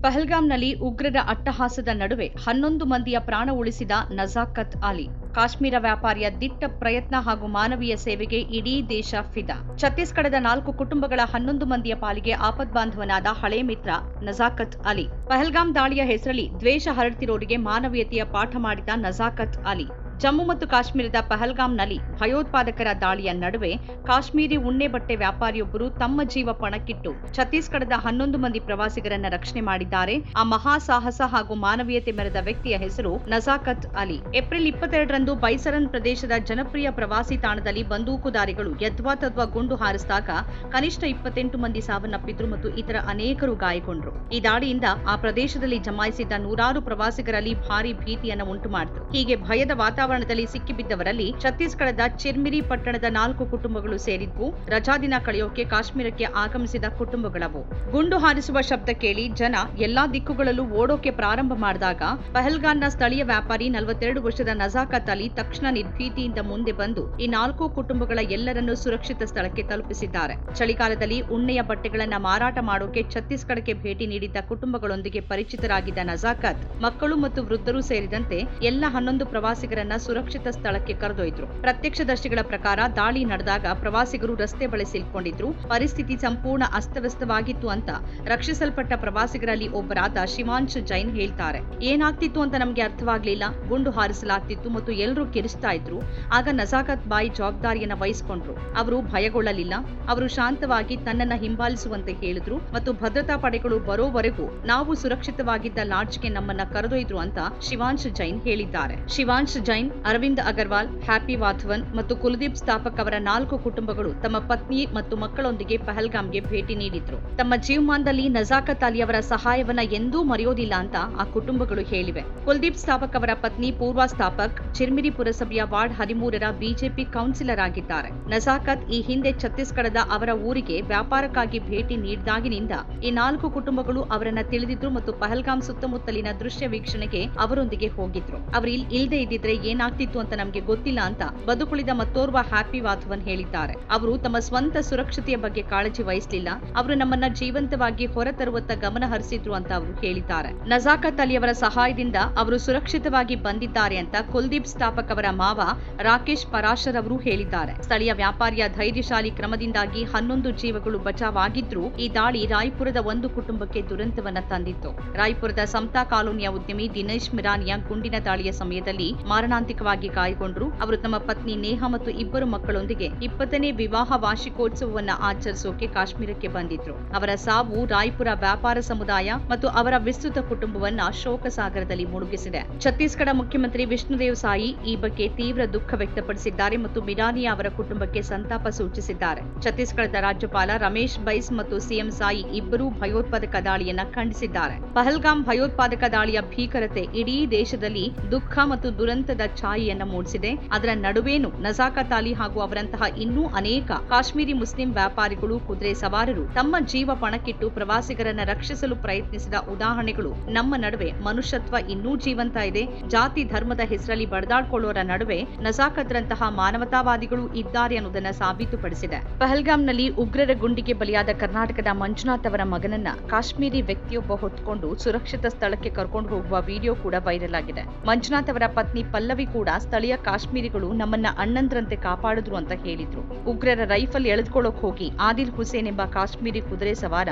ಪಹಲ್ಗಾಮ್ನಲ್ಲಿ ಉಗ್ರರ ಅಟ್ಟಹಾಸದ ನಡುವೆ 11 ಮಂದಿಯ ಪ್ರಾಣ ಉಳಿಸಿದ ನಜಾಕತ್ ಅಲಿ. ಕಾಶ್ಮೀರ ವ್ಯಾಪಾರಿಯ ದಿಟ್ಟ ಪ್ರಯತ್ನ ಹಾಗೂ ಮಾನವೀಯ ಸೇವೆಗೆ ಇಡೀ ದೇಶ ಫಿದಾ. ಛತ್ತೀಸ್ಗಢದ 4 ಕುಟುಂಬಗಳ 11 ಮಂದಿಯ ಪಾಲಿಗೆ ಆಪದ್ಬಾಂಧವನಾದ ಹಳೆ ಮಿತ್ರ ನಜಾಕತ್ ಅಲಿ. ಪಹಲ್ಗಾಮ್ ದಾಳಿಯ ಹೆಸರಲ್ಲಿ ದ್ವೇಷ ಹರಡ್ತಿರೋರಿಗೆ ಮಾನವೀಯತೆಯ ಪಾಠ ಮಾಡಿದ ನಜಾಕತ್ ಅಲಿ. ಜಮ್ಮು ಮತ್ತು ಕಾಶ್ಮೀರದ ಪಹಲ್ಗಾಮ್ನಲ್ಲಿ ಭಯೋತ್ಪಾದಕರ ದಾಳಿಯ ನಡುವೆ ಕಾಶ್ಮೀರಿ ಉಣ್ಣೆ ಬಟ್ಟೆ ವ್ಯಾಪಾರಿಯೊಬ್ಬರು ತಮ್ಮ ಜೀವ ಪಣಕ್ಕಿಟ್ಟು ಛತ್ತೀಸ್ಗಢದ 11 ಮಂದಿ ಪ್ರವಾಸಿಗರನ್ನ ರಕ್ಷಣೆ ಮಾಡಿದ್ದಾರೆ. ಆ ಮಹಾ ಸಾಹಸ ಹಾಗೂ ಮಾನವೀಯತೆ ಮೆರೆದ ವ್ಯಕ್ತಿಯ ಹೆಸರು ನಜಾಕತ್ ಅಲಿ. ಏಪ್ರಿಲ್ 22ರಂದು ಬೈಸರನ್ ಪ್ರದೇಶದ ಜನಪ್ರಿಯ ಪ್ರವಾಸಿ ತಾಣದಲ್ಲಿ ಬಂದೂಕುದಾರಿಗಳು ಯದ್ವಾತದ್ವಾ ಗುಂಡು ಹಾರಿಸಿದಾಗ ಕನಿಷ್ಠ 28 ಮಂದಿ ಸಾವನ್ನಪ್ಪಿದ್ರು ಮತ್ತು ಇತರ ಅನೇಕರು ಗಾಯಗೊಂಡ್ರು. ಈ ದಾಳಿಯಿಂದ ಆ ಪ್ರದೇಶದಲ್ಲಿ ಜಮಾಯಿಸಿದ್ದ ನೂರಾರು ಪ್ರವಾಸಿಗರಲ್ಲಿ ಭಾರಿ ಭೀತಿಯನ್ನು ಉಂಟು ಮಾಡಿತು. ಹೀಗೆ ಭಯದ ವಾತಾವರಣದಲ್ಲಿ ಸಿಕ್ಕಿಬಿದ್ದವರಲ್ಲಿ ಛತ್ತೀಸ್ಗಢದ ಚಿರ್ಮಿರಿ ಪಟ್ಟಣದ 4 ಕುಟುಂಬಗಳು ಸೇರಿದ್ವು. ರಜಾದಿನ ಕಳೆಯೋಕೆ ಕಾಶ್ಮೀರಕ್ಕೆ ಆಗಮಿಸಿದ ಕುಟುಂಬಗಳವು. ಗುಂಡು ಹಾರಿಸುವ ಶಬ್ದ ಕೇಳಿ ಜನ ಎಲ್ಲಾ ದಿಕ್ಕುಗಳಲ್ಲೂ ಓಡೋಕೆ ಪ್ರಾರಂಭ ಮಾಡಿದಾಗ ಪಹಲ್ಗಾಮ್ನ ಸ್ಥಳೀಯ ವ್ಯಾಪಾರಿ 42 ವರ್ಷದ ನಜಾಕತ್ ಅಲಿ ತಕ್ಷಣ ನಿರ್ಭೀತಿಯಿಂದ ಮುಂದೆ ಬಂದು ಈ 4 ಕುಟುಂಬಗಳ ಎಲ್ಲರನ್ನೂ ಸುರಕ್ಷಿತ ಸ್ಥಳಕ್ಕೆ ತಲುಪಿಸಿದ್ದಾರೆ. ಚಳಿಗಾಲದಲ್ಲಿ ಉಣ್ಣೆಯ ಬಟ್ಟೆಗಳನ್ನ ಮಾರಾಟ ಮಾಡೋಕೆ ಛತ್ತೀಸ್ಗಢಕ್ಕೆ ಭೇಟಿ ನೀಡಿದ್ದ ಕುಟುಂಬಗಳೊಂದಿಗೆ ಪರಿಚಿತರಾಗಿದ್ದ ನಜಾಕತ್ ಮಕ್ಕಳು ಮತ್ತು ವೃದ್ಧರು ಸೇರಿದಂತೆ ಎಲ್ಲ 11 ಪ್ರವಾಸಿಗರನ್ನ ಸುರಕ್ಷಿತ ಸ್ಥಳಕ್ಕೆ ಕರೆದೊಯ್ದ್ರು. ಪ್ರತ್ಯಕ್ಷದರ್ಶಿಗಳ ಪ್ರಕಾರ ದಾಳಿ ನಡೆದಾಗ ಪ್ರವಾಸಿಗರು ರಸ್ತೆ ಬಳಿ ಸಿಲ್ಕೊಂಡಿದ್ರು. ಪರಿಸ್ಥಿತಿ ಸಂಪೂರ್ಣ ಅಸ್ತವ್ಯಸ್ತವಾಗಿತ್ತು ಅಂತ ರಕ್ಷಿಸಲ್ಪಟ್ಟ ಪ್ರವಾಸಿಗರಲ್ಲಿ ಒಬ್ಬರಾದ ಶಿವಾಂಶ್ ಜೈನ್ ಹೇಳ್ತಾರೆ. ಏನಾಗ್ತಿತ್ತು ಅಂತ ನಮ್ಗೆ ಅರ್ಥವಾಗ್ಲಿಲ್ಲ. ಗುಂಡು ಹಾರಿಸಲಾಗ್ತಿತ್ತು ಮತ್ತು ಎಲ್ಲರೂ ಕಿರಿಸ್ತಾ ಇದ್ರು. ಆಗ ನಜಾಕತ್ ಬಾಯಿ ಜವಾಬ್ದಾರಿಯನ್ನ ವಹಿಸಿಕೊಂಡ್ರು. ಅವರು ಭಯಗೊಳ್ಳಲಿಲ್ಲ. ಅವರು ಶಾಂತವಾಗಿ ತನ್ನನ್ನ ಹಿಂಬಾಲಿಸುವಂತೆ ಹೇಳಿದ್ರು ಮತ್ತು ಭದ್ರತಾ ಪಡೆಗಳು ಬರೋವರೆಗೂ ನಾವು ಸುರಕ್ಷಿತವಾಗಿದ್ದ ಲಾಡ್ಜ್ಗೆ ನಮ್ಮನ್ನ ಕರೆದೊಯ್ದ್ರು ಅಂತ ಶಿವಾಂಶ್ ಜೈನ್ ಹೇಳಿದ್ದಾರೆ. ಶಿವಾಂಶ್ ಜೈನ್, ಅರವಿಂದ್ ಅಗರ್ವಾಲ್, ಹ್ಯಾಪಿ ವಾಧವನ್ ಮತ್ತು ಕುಲದೀಪ್ ಸ್ಥಾಪಕ್ ಅವರ 4 ಕುಟುಂಬಗಳು ತಮ್ಮ ಪತ್ನಿ ಮತ್ತು ಮಕ್ಕಳೊಂದಿಗೆ ಪಹಲ್ಗಾಮ್ಗೆ ಭೇಟಿ ನೀಡಿದ್ರು. ತಮ್ಮ ಜೀವಮಾನದಲ್ಲಿ ನಜಾಕತ್ ಅಲಿ ಅವರ ಸಹಾಯವನ್ನ ಎಂದೂ ಮರೆಯೋದಿಲ್ಲ ಅಂತ ಆ ಕುಟುಂಬಗಳು ಹೇಳಿವೆ. ಕುಲದೀಪ್ ಸ್ಥಾಪಕ್ ಅವರ ಪತ್ನಿ ಪೂರ್ವ ಸ್ಥಾಪಕ್ ಚಿರ್ಮಿರಿ ಪುರಸಭೆಯ ವಾರ್ಡ್ 13ರ ಬಿಜೆಪಿ ಕೌನ್ಸಿಲರ್ ಆಗಿದ್ದಾರೆ. ನಜಾಕತ್ ಈ ಹಿಂದೆ ಛತ್ತೀಸ್ಗಢದ ಅವರ ಊರಿಗೆ ವ್ಯಾಪಾರಕ್ಕಾಗಿ ಭೇಟಿ ನೀಡಿದಾಗಿನಿಂದ ಈ 4 ಕುಟುಂಬಗಳು ಅವರನ್ನ ತಿಳಿದಿದ್ರು ಮತ್ತು ಪಹಲ್ಗಾಮ್ ಸುತ್ತಮುತ್ತಲಿನ ದೃಶ್ಯ ವೀಕ್ಷಣೆಗೆ ಅವರೊಂದಿಗೆ ಹೋಗಿದ್ರು. ಅವರು ಇಲ್ಲದೆ ಇದ್ದಿದ್ರೆ ಏನಾಗ್ತಿತ್ತು ಅಂತ ನಮ್ಗೆ ಗೊತ್ತಿಲ್ಲ ಅಂತ ಬದುಕುಳಿದ ಮತ್ತೋರ್ವ ಹ್ಯಾಪಿ ವಾಧವನ್ ಹೇಳಿದ್ದಾರೆ. ಅವರು ತಮ್ಮ ಸ್ವಂತ ಸುರಕ್ಷತೆಯ ಬಗ್ಗೆ ಕಾಳಜಿ ವಹಿಸಲಿಲ್ಲ. ಅವರು ನಮ್ಮನ್ನ ಜೀವಂತವಾಗಿ ಹೊರತರುವತ್ತ ಗಮನ ಹರಿಸಿದ್ರು ಅಂತ ಅವರು ಹೇಳಿದ್ದಾರೆ. ನಜಾಕತ್ ಅಲಿ ಅವರ ಸಹಾಯದಿಂದ ಅವರು ಸುರಕ್ಷಿತವಾಗಿ ಬಂದಿದ್ದಾರೆ ಅಂತ ಕುಲ್ದೀಪ್ ಸ್ಥಾಪಕ್ ಅವರ ಮಾವ ರಾಕೇಶ್ ಪರಾಶರ್ ಅವರು ಹೇಳಿದ್ದಾರೆ. ಸ್ಥಳೀಯ ವ್ಯಾಪಾರಿಯ ಧೈರ್ಯಶಾಲಿ ಕ್ರಮದಿಂದಾಗಿ 11 ಜೀವಗಳು ಬಚಾವಾಗಿದ್ರೂ ಈ ದಾಳಿ ರಾಯ್ಪುರದ ಒಂದು ಕುಟುಂಬಕ್ಕೆ ದುರಂತವನ್ನ ತಂದಿತ್ತು. ರಾಯ್ಪುರದ ಸಮತಾ ಕಾಲೋನಿಯ ಉದ್ಯಮಿ ದಿನೇಶ್ ಮಿರಾನಿಯ ಗುಂಡಿನ ದಾಳಿಯ ಸಮಯದಲ್ಲಿ ಮಾರಣಾಂತಿಕವಾಗಿ ಗಾಯಗೊಂಡ್ರು. ಅವರು ತಮ್ಮ ಪತ್ನಿ ನೇಹಾ ಮತ್ತು 2 ಮಕ್ಕಳೊಂದಿಗೆ 20ನೇ ವಿವಾಹ ವಾರ್ಷಿಕೋತ್ಸವವನ್ನ ಆಚರಿಸೋಕೆ ಕಾಶ್ಮೀರಕ್ಕೆ ಬಂದಿದ್ರು. ಅವರ ಸಾವು ರಾಯ್ಪುರ ವ್ಯಾಪಾರ ಸಮುದಾಯ ಮತ್ತು ಅವರ ವಿಸ್ತೃತ ಕುಟುಂಬವನ್ನ ಶೋಕ ಸಾಗರದಲ್ಲಿ ಮುಳುಗಿಸಿದೆ. ಛತ್ತೀಸ್ಗಢ ಮುಖ್ಯಮಂತ್ರಿ ವಿಷ್ಣುದೇವ್ ಸಾಯಿ ಈ ಬಗ್ಗೆ ತೀವ್ರ ದುಃಖ ವ್ಯಕ್ತಪಡಿಸಿದ್ದಾರೆ ಮತ್ತು ಮಿರಾನಿಯಾ ಅವರ ಕುಟುಂಬಕ್ಕೆ ಸಂತಾಪ ಸೂಚಿಸಿದ್ದಾರೆ. ಛತ್ತೀಸ್ಗಢದ ರಾಜ್ಯಪಾಲ ರಮೇಶ್ ಬೈಸ್ ಮತ್ತು ಸಿಎಂ ಸಾಯಿ ಇಬ್ಬರೂ ಭಯೋತ್ಪಾದಕ ದಾಳಿಯನ್ನ ಖಂಡಿಸಿದ್ದಾರೆ. ಪಹಲ್ಗಾಮ್ ಭಯೋತ್ಪಾದಕ ದಾಳಿಯ ಭೀಕರತೆ ಇಡೀ ದೇಶದಲ್ಲಿ ದುಃಖ ಮತ್ತು ದುರಂತದ ಛಾಯೆಯನ್ನ ಮೂಡಿಸಿದೆ. ಅದರ ನಡುವೇನು ನಜಾಕತ್ ಅಲಿ ಹಾಗೂ ಅವರಂತಹ ಇನ್ನೂ ಅನೇಕ ಕಾಶ್ಮೀರಿ ಮುಸ್ಲಿಂ ವ್ಯಾಪಾರಿಗಳು, ಕುದುರೆ ಸವಾರರು ತಮ್ಮ ಜೀವ ಪಣಕ್ಕಿಟ್ಟು ಪ್ರವಾಸಿಗರನ್ನ ರಕ್ಷಿಸಲು ಪ್ರಯತ್ನಿಸಿದ ಉದಾಹರಣೆಗಳು ನಮ್ಮ ನಡುವೆ. ಮನುಷ್ಯತ್ವ ಇನ್ನೂ ಜೀವಂತ ಇದೆ. ಜಾತಿ ಧರ್ಮದ ಹೆಸರಲ್ಲಿ ಬಡದಾಡ್ಕೊಳ್ಳೋರ ನಡುವೆ ನಜಾಕತ್ರಂತಹ ಮಾನವತಾವಾದಿಗಳು ಇದ್ದಾರೆ ಅನ್ನೋದನ್ನ ಸಾಬೀತುಪಡಿಸಿದೆ. ಪಹಲ್ಗಾಮ್ನಲ್ಲಿ ಉಗ್ರರ ಗುಂಡಿಗೆ ಬಲಿಯಾದ ಕರ್ನಾಟಕದ ಮಂಜುನಾಥ್ ಅವರ ಮಗನನ್ನ ಕಾಶ್ಮೀರಿ ವ್ಯಕ್ತಿಯೊಬ್ಬ ಹೊತ್ತುಕೊಂಡು ಸುರಕ್ಷಿತ ಸ್ಥಳಕ್ಕೆ ಕರ್ಕೊಂಡು ಹೋಗುವ ವಿಡಿಯೋ ಕೂಡ ವೈರಲ್ ಆಗಿದೆ. ಮಂಜುನಾಥ್ ಅವರ ಪತ್ನಿ ಪಲ್ಲವಿ ಕೂಡ ಸ್ಥಳೀಯ ಕಾಶ್ಮೀರಿಗಳು ನಮ್ಮನ್ನ ಅಣ್ಣಂದ್ರಂತೆ ಕಾಪಾಡಿದ್ರು ಅಂತ ಹೇಳಿದ್ರು. ಉಗ್ರರ ರೈಫಲ್ ಎಳೆದುಕೊಳ್ಳೋಕ್ ಹೋಗಿ ಆದಿಲ್ ಹುಸೇನ್ ಎಂಬ ಕಾಶ್ಮೀರಿ ಕುದುರೆ ಸವಾರ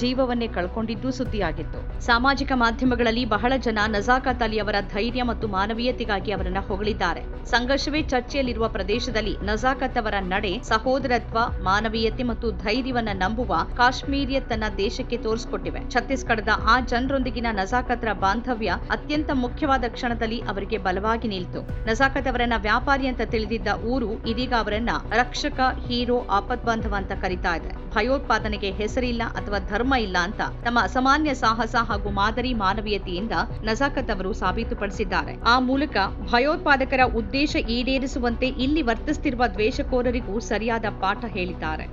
ಜೀವವನ್ನೇ ಕಳ್ಕೊಂಡಿದ್ದು ಸುದ್ದಿಯಾಗಿತ್ತು. ಸಾಮಾಜಿಕ ಮಾಧ್ಯಮಗಳಲ್ಲಿ ಬಹಳ ಜನ ನಜಾಕತ್ ಅಲಿ ಅವರ ಧೈರ್ಯ ಮತ್ತು ಮಾನವೀಯತೆಗಾಗಿ ಅವರನ್ನ ಹೊಗಳಿದ್ದಾರೆ. ಸಂಘರ್ಷವೇ ಚರ್ಚೆಯಲ್ಲಿರುವ ಪ್ರದೇಶದಲ್ಲಿ ನಜಾಕತ್ ಅವರ ನಡೆ ಸಹೋದರತ್ವ, ಮಾನವೀಯತೆ ಮತ್ತು ಧೈರ್ಯವನ್ನ ನಂಬುವ ಕಾಶ್ಮೀರಿಯತನ್ನ ದೇಶಕ್ಕೆ ತೋರಿಸಿಕೊಟ್ಟಿವೆ. ಛತ್ತೀಸ್ಗಢದ ಆ ಜನರೊಂದಿಗಿನ ನಜಾಕತ್ರ ಬಾಂಧವ್ಯ ಅತ್ಯಂತ ಮುಖ್ಯವಾದ ಕ್ಷಣದಲ್ಲಿ ಅವರಿಗೆ ಬಲವಾಗಿ ನಿಲ್ತು. ನಜಾಕತ್ ಅವರನ್ನ ವ್ಯಾಪಾರಿ ಅಂತ ತಿಳಿದಿದ್ದ ಊರು ಇದೀಗ ಅವರನ್ನ ರಕ್ಷಕ, ಹೀರೋ, ಆಪದ್ಬಾಂಧವ ಅಂತ ಕರೀತಾ ಇದೆ. ಭಯೋತ್ಪಾದನೆಗೆ ಹೆಸರಿಲ್ಲ ಅಥವಾ ಧರ್ಮ ಇಲ್ಲ ಅಂತ ತಮ್ಮ ಅಸಾಮಾನ್ಯ ಸಾಹಸ ಹಾಗೂ ಮಾದರಿ ಮಾನವೀಯತೆಯಿಂದ ನಜಾಕತ್ ಅವರು ಸಾಬೀತುಪಡಿಸಿದ್ದಾರೆ. ಆ ಮೂಲಕ ಭಯೋತ್ಪಾದಕರ ಉದ್ದೇಶ ಈಡೇರಿಸುವಂತೆ ಇಲ್ಲಿ ವರ್ತಿಸುತ್ತಿರುವ ದ್ವೇಷಕೋರರಿಗೂ ಸರಿಯಾದ ಪಾಠ ಹೇಳಿದ್ದಾರೆ.